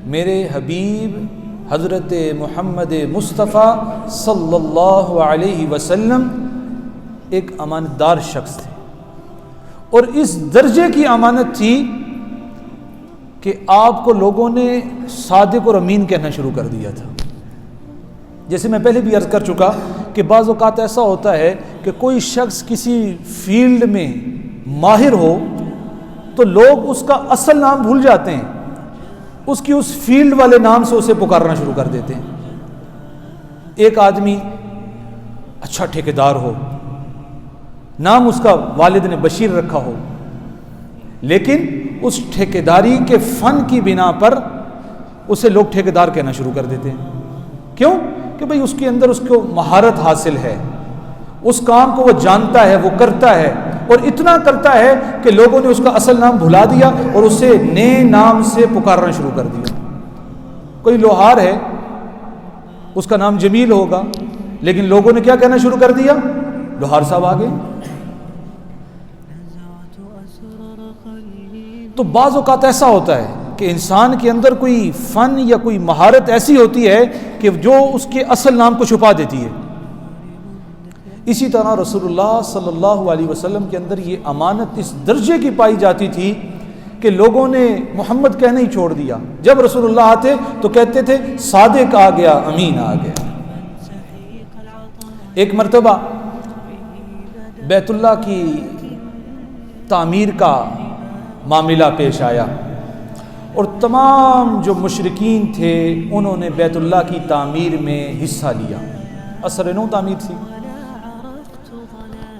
میرے حبیب حضرت محمد مصطفیٰ صلی اللہ علیہ وسلم ایک امانت دار شخص تھے، اور اس درجے کی امانت تھی کہ آپ کو لوگوں نے صادق اور امین کہنا شروع کر دیا تھا۔ جیسے میں پہلے بھی عرض کر چکا کہ بعض اوقات ایسا ہوتا ہے کہ کوئی شخص کسی فیلڈ میں ماہر ہو تو لوگ اس کا اصل نام بھول جاتے ہیں، اس کی اس فیلڈ والے نام سے اسے پکارنا شروع کر دیتے ہیں۔ ایک آدمی اچھا ٹھیکیدار ہو، نام اس کا والد نے بشیر رکھا ہو، لیکن اس ٹھیکیداری کے فن کی بنا پر اسے لوگ ٹھیکیدار کہنا شروع کر دیتے ہیں۔ کیوں؟ کہ بھئی اس کے اندر اس کو مہارت حاصل ہے، اس کام کو وہ جانتا ہے، وہ کرتا ہے، اور اتنا کرتا ہے کہ لوگوں نے اس کا اصل نام بھلا دیا اور اسے نئے نام سے پکارنا شروع کر دیا۔ کوئی لوہار ہے، اس کا نام جمیل ہوگا، لیکن لوگوں نے کیا کہنا شروع کر دیا؟ لوہار صاحب آ گئے۔ تو بعض اوقات ایسا ہوتا ہے کہ انسان کے اندر کوئی فن یا کوئی مہارت ایسی ہوتی ہے کہ جو اس کے اصل نام کو چھپا دیتی ہے۔ اسی طرح رسول اللہ صلی اللہ علیہ وسلم کے اندر یہ امانت اس درجے کی پائی جاتی تھی کہ لوگوں نے محمد کہنا ہی چھوڑ دیا۔ جب رسول اللہ آتے تو کہتے تھے صادق آ گیا، امین آ گیا۔ ایک مرتبہ بیت اللہ کی تعمیر کا معاملہ پیش آیا، اور تمام جو مشرکین تھے انہوں نے بیت اللہ کی تعمیر میں حصہ لیا۔ عصر نو تعمیر تھی،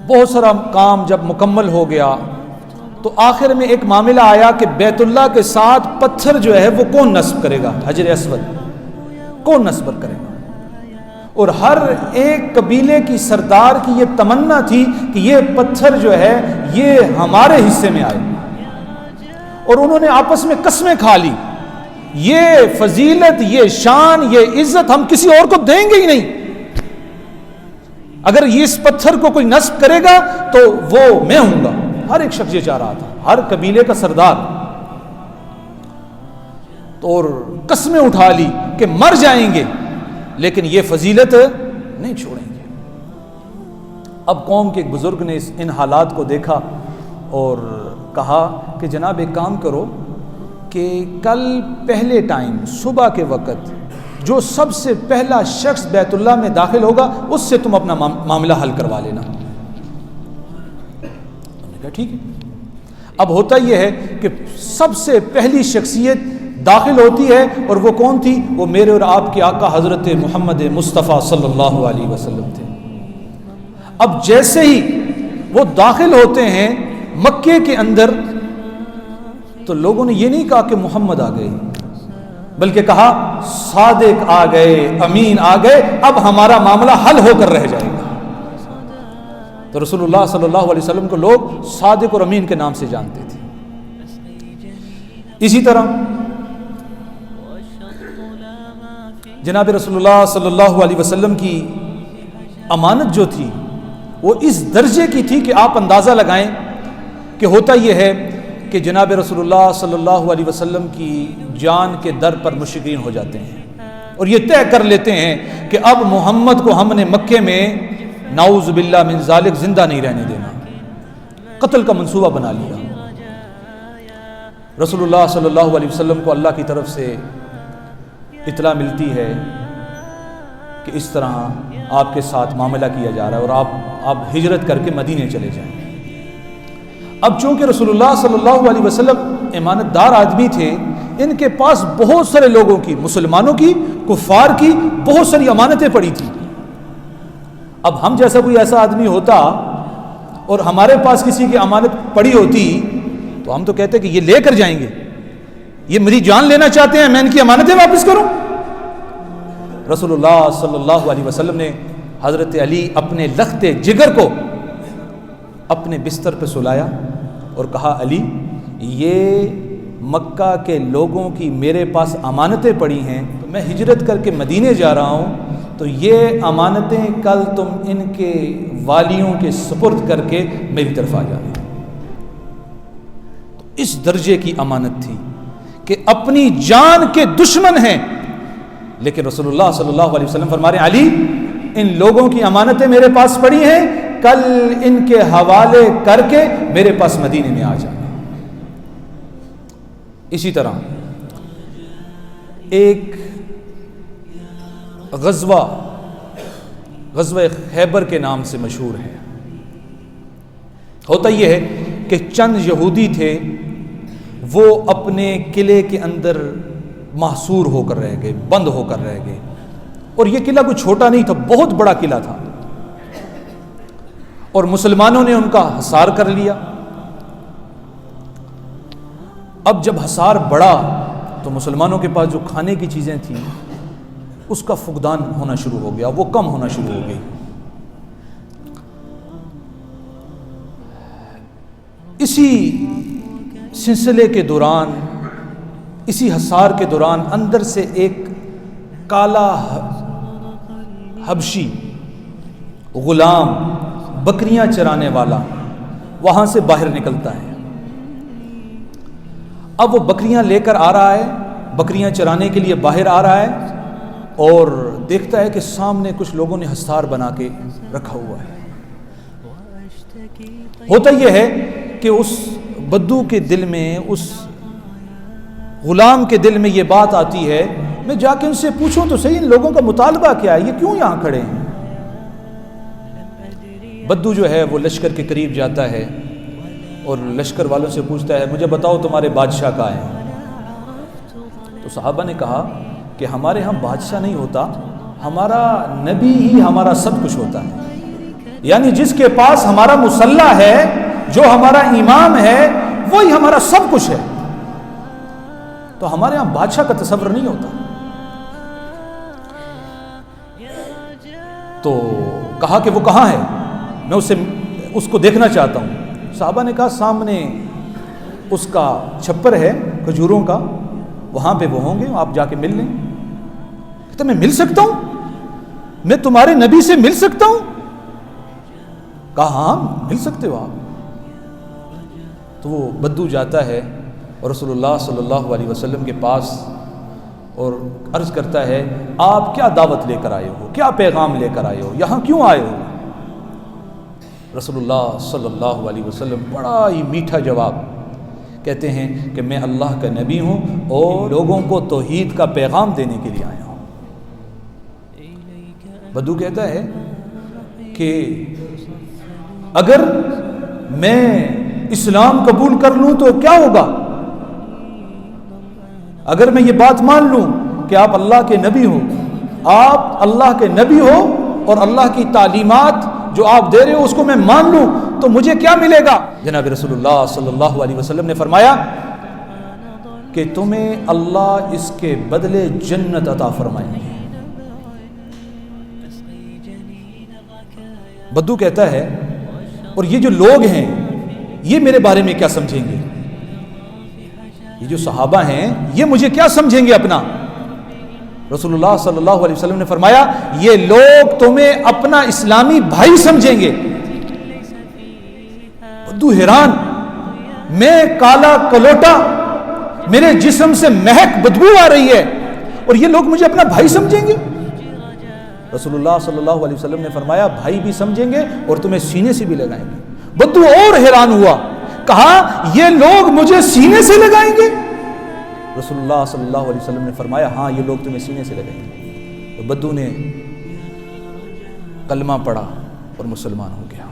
بہت سارا کام جب مکمل ہو گیا تو آخر میں ایک معاملہ آیا کہ بیت اللہ کے ساتھ پتھر جو ہے وہ کون نصب کرے گا؟ حجر اسود کون نصب کرے گا؟ اور ہر ایک قبیلے کی سردار کی یہ تمنا تھی کہ یہ پتھر جو ہے یہ ہمارے حصے میں آئے، اور انہوں نے آپس میں قسمیں کھا لی، یہ فضیلت، یہ شان، یہ عزت ہم کسی اور کو دیں گے ہی نہیں۔ اگر یہ اس پتھر کو کوئی نصب کرے گا تو وہ میں ہوں گا۔ ہر ایک شخص یہ چاہ رہا تھا، ہر قبیلے کا سردار، تو اور قسمیں اٹھا لی کہ مر جائیں گے لیکن یہ فضیلت نہیں چھوڑیں گے۔ اب قوم کے ایک بزرگ نے ان حالات کو دیکھا اور کہا کہ جناب ایک کام کرو کہ کل پہلے ٹائم صبح کے وقت جو سب سے پہلا شخص بیت اللہ میں داخل ہوگا اس سے تم اپنا معاملہ حل کروا لینا۔ ہم نے کہا ٹھیک ہے۔ اب ہوتا یہ ہے کہ سب سے پہلی شخصیت داخل ہوتی ہے، اور وہ کون تھی؟ وہ میرے اور آپ کے آقا حضرت محمد مصطفیٰ صلی اللہ علیہ وسلم تھے۔ اب جیسے ہی وہ داخل ہوتے ہیں مکے کے اندر تو لوگوں نے یہ نہیں کہا کہ محمد آ گئے، بلکہ کہا صادق آ گئے، امین آ گئے، اب ہمارا معاملہ حل ہو کر رہ جائے گا۔ تو رسول اللہ صلی اللہ علیہ وسلم کو لوگ صادق اور امین کے نام سے جانتے تھے۔ اسی طرح جناب رسول اللہ صلی اللہ علیہ وسلم کی امانت جو تھی وہ اس درجے کی تھی کہ آپ اندازہ لگائیں کہ ہوتا یہ ہے کہ جناب رسول اللہ صلی اللہ علیہ وسلم کی جان کے در پر مشرکین ہو جاتے ہیں اور یہ طے کر لیتے ہیں کہ اب محمد کو ہم نے مکے میں نعوذ باللہ من ذالک زندہ نہیں رہنے دینا، قتل کا منصوبہ بنا لیا۔ رسول اللہ صلی اللہ علیہ وسلم کو اللہ کی طرف سے اطلاع ملتی ہے کہ اس طرح آپ کے ساتھ معاملہ کیا جا رہا ہے اور آپ ہجرت کر کے مدینے چلے جائیں۔ اب چونکہ رسول اللہ صلی اللہ علیہ وسلم امانت دار آدمی تھے، ان کے پاس بہت سارے لوگوں کی، مسلمانوں کی، کفار کی بہت ساری امانتیں پڑی تھی۔ اب ہم جیسا کوئی ایسا آدمی ہوتا اور ہمارے پاس کسی کی امانت پڑی ہوتی تو ہم تو کہتے کہ یہ لے کر جائیں گے، یہ میری جان لینا چاہتے ہیں، میں ان کی امانتیں واپس کروں۔ رسول اللہ صلی اللہ علیہ وسلم نے حضرت علی اپنے لخت جگر کو اپنے بستر پہ سلایا اور کہا علی، یہ مکہ کے لوگوں کی میرے پاس امانتیں پڑی ہیں، تو میں ہجرت کر کے مدینے جا رہا ہوں، تو یہ امانتیں کل تم ان کے والیوں کے سپرد کر کے میری طرف آ جانا۔ تو اس درجے کی امانت تھی کہ اپنی جان کے دشمن ہیں، لیکن رسول اللہ صلی اللہ علیہ وسلم فرما رہے ہیں علی ان لوگوں کی امانتیں میرے پاس پڑی ہیں، کل ان کے حوالے کر کے میرے پاس مدینے میں آ جانا۔ اسی طرح ایک غزوہ خیبر کے نام سے مشہور ہے۔ ہوتا یہ ہے کہ چند یہودی تھے، وہ اپنے قلعے کے اندر محصور ہو کر رہ گئے، بند ہو کر رہ گئے، اور یہ قلعہ کوئی چھوٹا نہیں تھا، بہت بڑا قلعہ تھا، اور مسلمانوں نے ان کا حصار کر لیا۔ اب جب حصار بڑھا تو مسلمانوں کے پاس جو کھانے کی چیزیں تھیں اس کا فقدان ہونا شروع ہو گیا، وہ کم ہونا شروع ہو گئی۔ اسی سلسلے کے دوران، اسی حصار کے دوران اندر سے ایک کالا حبشی غلام بکریاں چرانے والا وہاں سے باہر نکلتا ہے۔ اب وہ بکریاں لے کر آ رہا ہے، بکریاں چرانے کے لیے باہر آ رہا ہے، اور دیکھتا ہے کہ سامنے کچھ لوگوں نے حصار بنا کے رکھا ہوا ہے۔ ہوتا یہ ہے کہ اس بدو کے دل میں، اس غلام کے دل میں یہ بات آتی ہے، میں جا کے ان سے پوچھوں تو صحیح ان لوگوں کا مطالبہ کیا ہے، یہ کیوں یہاں کھڑے ہیں؟ بدو جو ہے وہ لشکر کے قریب جاتا ہے اور لشکر والوں سے پوچھتا ہے مجھے بتاؤ تمہارے بادشاہ کہاں ہیں؟ تو صحابہ نے کہا کہ ہمارے ہاں بادشاہ نہیں ہوتا، ہمارا نبی ہی ہمارا سب کچھ ہوتا ہے، یعنی جس کے پاس ہمارا مسلح ہے، جو ہمارا امام ہے، وہی ہمارا سب کچھ ہے، تو ہمارے ہاں بادشاہ کا تصور نہیں ہوتا۔ تو کہا کہ وہ کہاں ہے، میں اس کو دیکھنا چاہتا ہوں۔ صحابہ نے کہا سامنے اس کا چھپر ہے کھجوروں کا، وہاں پہ وہ ہوں گے، آپ جا کے مل لیں۔ کہتا میں مل سکتا ہوں، میں تمہارے نبی سے مل سکتا ہوں؟ کہا ہاں مل سکتے ہو آپ۔ تو وہ بدو جاتا ہے اور رسول اللہ صلی اللہ علیہ وسلم کے پاس اور عرض کرتا ہے آپ کیا دعوت لے کر آئے ہو، کیا پیغام لے کر آئے ہو، یہاں کیوں آئے ہو؟ رسول اللہ صلی اللہ علیہ وسلم بڑا ہی میٹھا جواب کہتے ہیں کہ میں اللہ کا نبی ہوں اور لوگوں کو توحید کا پیغام دینے کے لیے آیا ہوں۔ بدو کہتا ہے کہ اگر میں اسلام قبول کر لوں تو کیا ہوگا؟ اگر میں یہ بات مان لوں کہ آپ اللہ کے نبی ہو، آپ اللہ کے نبی ہو اور اللہ کی تعلیمات جو آپ دے رہے ہو اس کو میں مان لوں تو مجھے کیا ملے گا؟ جناب رسول اللہ صلی اللہ علیہ وسلم نے فرمایا کہ تمہیں اللہ اس کے بدلے جنت عطا فرمائیں گے۔ بدو کہتا ہے اور یہ جو لوگ ہیں یہ میرے بارے میں کیا سمجھیں گے؟ یہ جو صحابہ ہیں یہ مجھے کیا سمجھیں گے اپنا؟ رسول اللہ صلی اللہ علیہ وسلم نے فرمایا یہ لوگ تمہیں اپنا اسلامی بھائی سمجھیں گے۔ بدو حیران، میں کالا کلوٹا، میرے جسم سے مہک بدبو آ رہی ہے اور یہ لوگ مجھے اپنا بھائی سمجھیں گے؟ رسول اللہ صلی اللہ علیہ وسلم نے فرمایا بھائی بھی سمجھیں گے اور تمہیں سینے سے بھی لگائیں گے۔ بدو اور حیران ہوا، کہا یہ لوگ مجھے سینے سے لگائیں گے؟ رسول اللہ صلی اللہ علیہ وسلم نے فرمایا ہاں یہ لوگ تمہیں سینے سے لگائیں گے۔ تو بدو نے کلمہ پڑھا اور مسلمان ہو گیا۔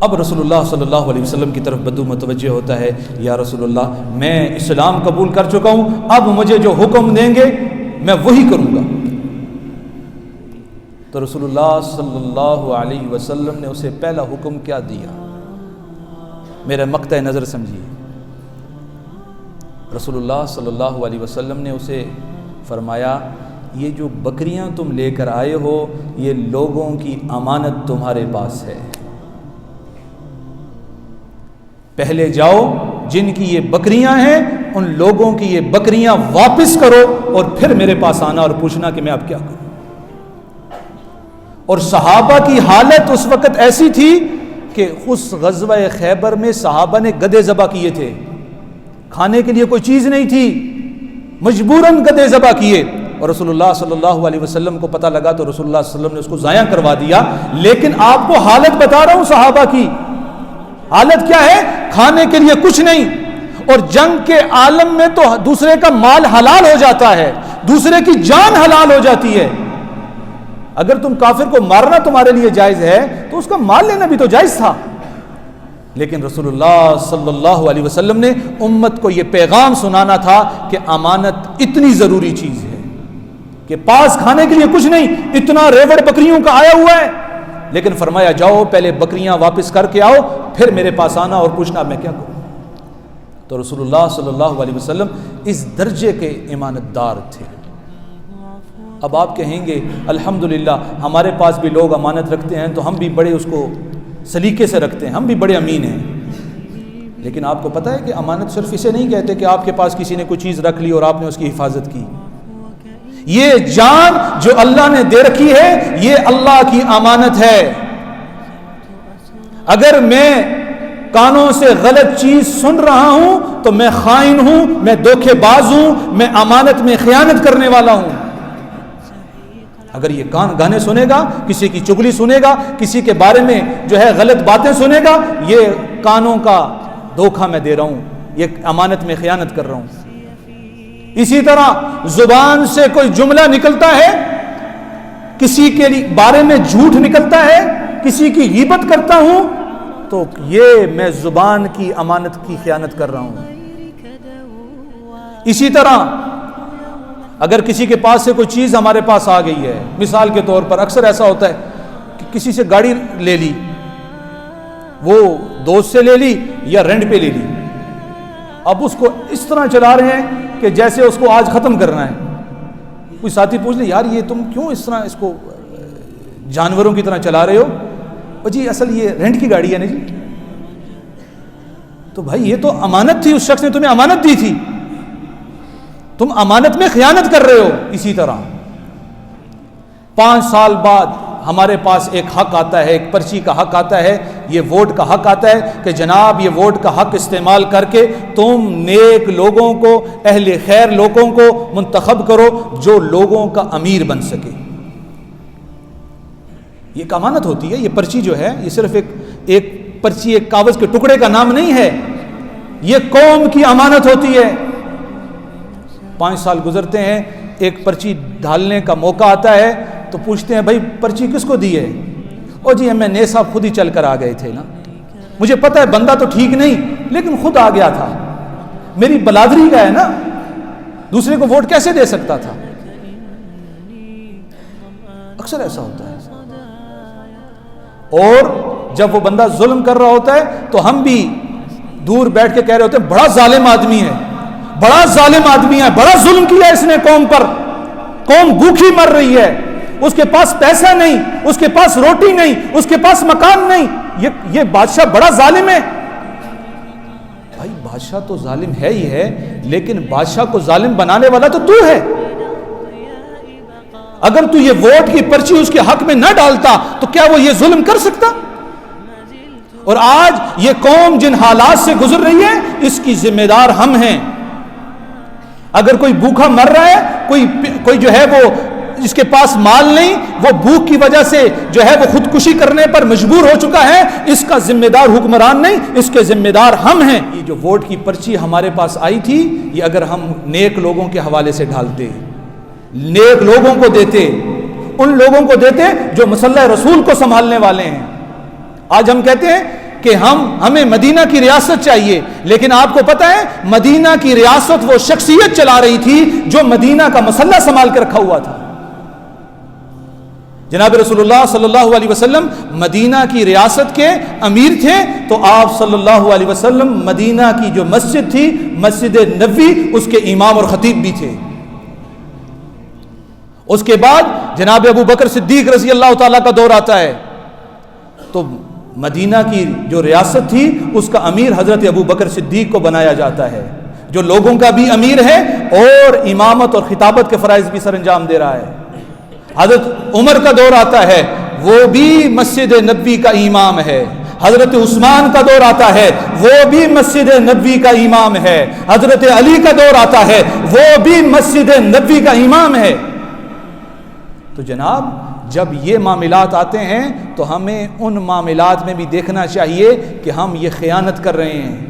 اب رسول اللہ صلی اللہ علیہ وسلم کی طرف بدو متوجہ ہوتا ہے، یا رسول اللہ میں اسلام قبول کر چکا ہوں، اب مجھے جو حکم دیں گے میں وہی کروں گا۔ تو رسول اللہ صلی اللہ علیہ وسلم نے اسے پہلا حکم کیا دیا؟ میرا مقطع نظر سمجھیے۔ رسول اللہ صلی اللہ علیہ وسلم نے اسے فرمایا یہ جو بکریاں تم لے کر آئے ہو یہ لوگوں کی امانت تمہارے پاس ہے، پہلے جاؤ جن کی یہ بکریاں ہیں ان لوگوں کی یہ بکریاں واپس کرو اور پھر میرے پاس آنا اور پوچھنا کہ میں اب کیا کروں۔ اور صحابہ کی حالت اس وقت ایسی تھی کہ اس غزوہ خیبر میں صحابہ نے گدھے ذبح کیے تھے، کھانے کے لیے کوئی چیز نہیں تھی، مجبوراً گدھے ذبح کیے، اور رسول اللہ صلی اللہ علیہ وسلم کو پتہ لگا تو رسول اللہ صلی اللہ علیہ وسلم نے اس کو ضائع کروا دیا۔ لیکن آپ کو حالت بتا رہا ہوں صحابہ کی، حالت کیا ہے؟ کھانے کے لیے کچھ نہیں، اور جنگ کے عالم میں تو دوسرے کا مال حلال ہو جاتا ہے، دوسرے کی جان حلال ہو جاتی ہے۔ اگر تم کافر کو مارنا تمہارے لیے جائز ہے تو اس کا مال لینا بھی تو جائز تھا، لیکن رسول اللہ صلی اللہ علیہ وسلم نے امت کو یہ پیغام سنانا تھا کہ امانت اتنی ضروری چیز ہے کہ پاس کھانے کے لیے کچھ نہیں، اتنا ریوڑ بکریوں کا آیا ہوا ہے، لیکن فرمایا جاؤ پہلے بکریاں واپس کر کے آؤ، پھر میرے پاس آنا اور پوچھنا میں کیا کروں۔ تو رسول اللہ صلی اللہ علیہ وسلم اس درجے کے امانت دار تھے۔ اب آپ کہیں گے الحمدللہ ہمارے پاس بھی لوگ امانت رکھتے ہیں تو ہم بھی بڑے اس کو سلیقے سے رکھتے ہیں، ہم بھی بڑے امین ہیں، لیکن آپ کو پتہ ہے کہ امانت صرف اسے نہیں کہتے کہ آپ کے پاس کسی نے کوئی چیز رکھ لی اور آپ نے اس کی حفاظت کی۔ یہ جان جو اللہ نے دے رکھی ہے یہ اللہ کی امانت ہے۔ اگر میں کانوں سے غلط چیز سن رہا ہوں تو میں خائن ہوں، میں دھوکے باز ہوں، میں امانت میں خیانت کرنے والا ہوں۔ اگر یہ کان گانے سنے گا، کسی کی چگلی سنے گا، کسی کے بارے میں جو ہے غلط باتیں سنے گا، یہ کانوں کا دھوکہ میں دے رہا ہوں، یہ امانت میں خیانت کر رہا ہوں۔ اسی طرح زبان سے کوئی جملہ نکلتا ہے، کسی کے بارے میں جھوٹ نکلتا ہے، کسی کی غیبت کرتا ہوں تو یہ میں زبان کی امانت کی خیانت کر رہا ہوں۔ اسی طرح اگر کسی کے پاس سے کوئی چیز ہمارے پاس آ گئی ہے، مثال کے طور پر اکثر ایسا ہوتا ہے کہ کسی سے گاڑی لے لی، وہ دوست سے لے لی یا رینٹ پہ لے لی، اب اس کو اس طرح چلا رہے ہیں کہ جیسے اس کو آج ختم کرنا ہے۔ کوئی ساتھی پوچھ لے یار یہ تم کیوں اس طرح اس کو جانوروں کی طرح چلا رہے ہو؟ جی اصل یہ رینٹ کی گاڑی ہے نا جی۔ تو بھائی یہ تو امانت تھی، اس شخص نے تمہیں امانت دی تھی، تم امانت میں خیانت کر رہے ہو۔ اسی طرح 5 سال بعد ہمارے پاس ایک حق آتا ہے، ایک پرچی کا حق آتا ہے، یہ ووٹ کا حق آتا ہے کہ جناب یہ ووٹ کا حق استعمال کر کے تم نیک لوگوں کو، اہل خیر لوگوں کو منتخب کرو جو لوگوں کا امیر بن سکے۔ یہ ایک امانت ہوتی ہے۔ یہ پرچی جو ہے یہ صرف ایک پرچی، ایک کاغذ کے ٹکڑے کا نام نہیں ہے، یہ قوم کی امانت ہوتی ہے۔ 5 سال گزرتے ہیں، ایک پرچی ڈالنے کا موقع آتا ہے تو پوچھتے ہیں بھائی پرچی کس کو دی ہے؟ او جی میں نے صاحب خود ہی چل کر آ گئے تھے نا، مجھے پتہ ہے بندہ تو ٹھیک نہیں لیکن خود آ گیا تھا، میری بلادری کا ہے نا، دوسرے کو ووٹ کیسے دے سکتا تھا؟ اکثر ایسا ہوتا ہے۔ اور جب وہ بندہ ظلم کر رہا ہوتا ہے تو ہم بھی دور بیٹھ کے کہہ رہے ہوتے ہیں بڑا ظالم آدمی ہے، بڑا ظالم آدمی ہے، بڑا ظلم کیا اس نے قوم پر، قوم بھوکی مر رہی ہے، اس کے پاس پیسہ نہیں، اس کے پاس روٹی نہیں، اس کے پاس مکان نہیں، یہ بادشاہ بڑا ظالم ہے۔ بھائی بادشاہ تو ظالم ہے ہی ہے، لیکن بادشاہ کو ظالم بنانے والا تو ہے۔ اگر تو یہ ووٹ کی پرچی اس کے حق میں نہ ڈالتا تو کیا وہ یہ ظلم کر سکتا؟ اور آج یہ قوم جن حالات سے گزر رہی ہے اس کی ذمہ دار ہم ہیں۔ اگر کوئی بھوکا مر رہا ہے، کوئی جو ہے وہ جس کے پاس مال نہیں، وہ بھوک کی وجہ سے جو ہے وہ خودکشی کرنے پر مجبور ہو چکا ہے، اس کا ذمہ دار حکمران نہیں، اس کے ذمہ دار ہم ہیں۔ یہ جو ووٹ کی پرچی ہمارے پاس آئی تھی، یہ اگر ہم نیک لوگوں کے حوالے سے ڈالتے، نیک لوگوں کو دیتے، ان لوگوں کو دیتے جو مسلح رسول کو سنبھالنے والے ہیں۔ آج ہم کہتے ہیں کہ ہمیں مدینہ کی ریاست چاہیے، لیکن آپ کو پتہ ہے مدینہ کی ریاست وہ شخصیت چلا رہی تھی جو مدینہ کا مسلح سنبھال کے رکھا ہوا تھا۔ جناب رسول اللہ صلی اللہ علیہ وسلم مدینہ کی ریاست کے امیر تھے، تو آپ صلی اللہ علیہ وسلم مدینہ کی جو مسجد تھی، مسجد نبوی، اس کے امام اور خطیب بھی تھے۔ اس کے بعد جناب ابو بکر صدیق رضی اللہ تعالیٰ کا دور آتا ہے، تو مدینہ کی جو ریاست تھی اس کا امیر حضرت ابو بکر صدیق کو بنایا جاتا ہے، جو لوگوں کا بھی امیر ہے اور امامت اور خطابت کے فرائض بھی سر انجام دے رہا ہے۔ حضرت عمر کا دور آتا ہے، وہ بھی مسجد نبوی کا امام ہے۔ حضرت عثمان کا دور آتا ہے، وہ بھی مسجد نبوی کا امام ہے، حضرت علی کا دور آتا ہے، وہ بھی مسجد نبوی کا امام ہے۔ تو جناب جب یہ معاملات آتے ہیں تو ہمیں ان معاملات میں بھی دیکھنا چاہیے کہ ہم یہ خیانت کر رہے ہیں۔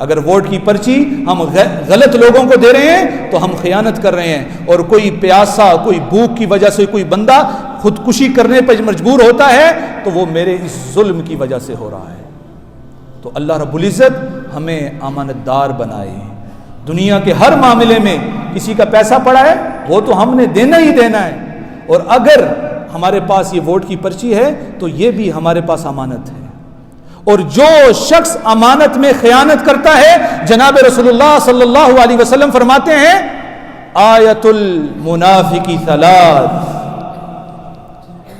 اگر ووٹ کی پرچی ہم غلط لوگوں کو دے رہے ہیں تو ہم خیانت کر رہے ہیں، اور کوئی پیاسا، کوئی بھوک کی وجہ سے کوئی بندہ خودکشی کرنے پر مجبور ہوتا ہے تو وہ میرے اس ظلم کی وجہ سے ہو رہا ہے۔ تو اللہ رب العزت ہمیں امانت دار بنائے۔ دنیا کے ہر معاملے میں کسی کا پیسہ پڑا ہے وہ تو ہم نے دینا ہی دینا ہے، اور اگر ہمارے پاس یہ ووٹ کی پرچی ہے تو یہ بھی ہمارے پاس امانت ہے۔ اور جو شخص امانت میں خیانت کرتا ہے، جناب رسول اللہ صلی اللہ علیہ وسلم فرماتے ہیں آیت المنافق ثلاث،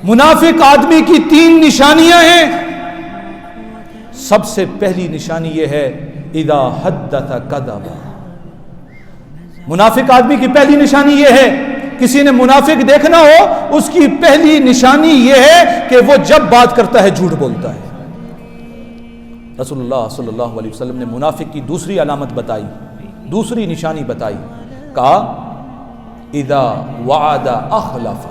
منافق آدمی کی 3 نشانیاں ہیں۔ سب سے پہلی نشانی یہ ہے اذا حدث کذب۔ منافق آدمی کی پہلی نشانی یہ ہے، کسی نے منافق دیکھنا ہو اس کی پہلی نشانی یہ ہے کہ وہ جب بات کرتا ہے جھوٹ بولتا ہے۔ رسول اللہ صلی اللہ علیہ وسلم نے منافق کی دوسری علامت بتائی، دوسری نشانی بتائی، کہا اذا وعد اخلف۔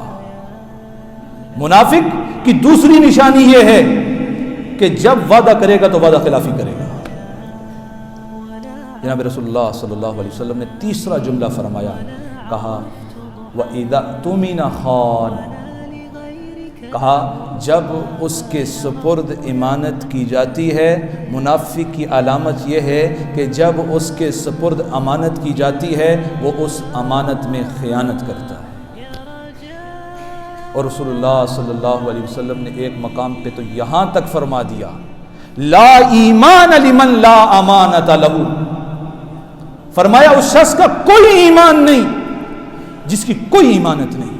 منافق کی دوسری نشانی یہ ہے کہ جب وعدہ کرے گا تو وعدہ خلافی کرے گا۔ جناب رسول اللہ صلی اللہ علیہ وسلم نے تیسرا جملہ فرمایا، کہا وَإِذَا اؤْتُمِنَ خَانَ، کہا جب اس کے سپرد امانت کی جاتی ہے، منافق کی علامت یہ ہے کہ جب اس کے سپرد امانت کی جاتی ہے وہ اس امانت میں خیانت کرتا ہے۔ اور رسول اللہ صلی اللہ علیہ وسلم نے ایک مقام پہ تو یہاں تک فرما دیا لا ایمان لمن لا امانت لہ، فرمایا اس شخص کا کوئی ایمان نہیں جس کی کوئی امانت نہیں،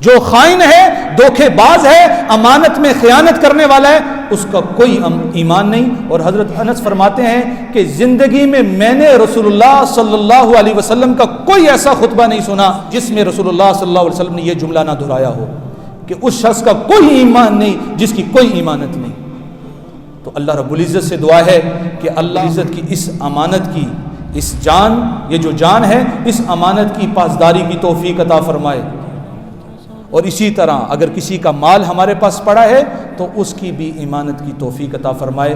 جو خائن ہے، دھوکے باز ہے، امانت میں خیانت کرنے والا ہے، اس کا کوئی ایمان نہیں۔ اور حضرت انس فرماتے ہیں کہ زندگی میں میں نے رسول اللہ صلی اللہ علیہ وسلم کا کوئی ایسا خطبہ نہیں سنا جس میں رسول اللہ صلی اللہ علیہ وسلم نے یہ جملہ نہ دہرایا ہو کہ اس شخص کا کوئی ایمان نہیں جس کی کوئی ایمانت نہیں۔ تو اللہ رب العزت سے دعا ہے کہ اللہ عزت کی اس امانت کی، اس جان، یہ جو جان ہے، اس امانت کی پاسداری کی توفیق عطا فرمائے۔ اور اسی طرح اگر کسی کا مال ہمارے پاس پڑا ہے تو اس کی بھی امانت کی توفیق عطا فرمائے۔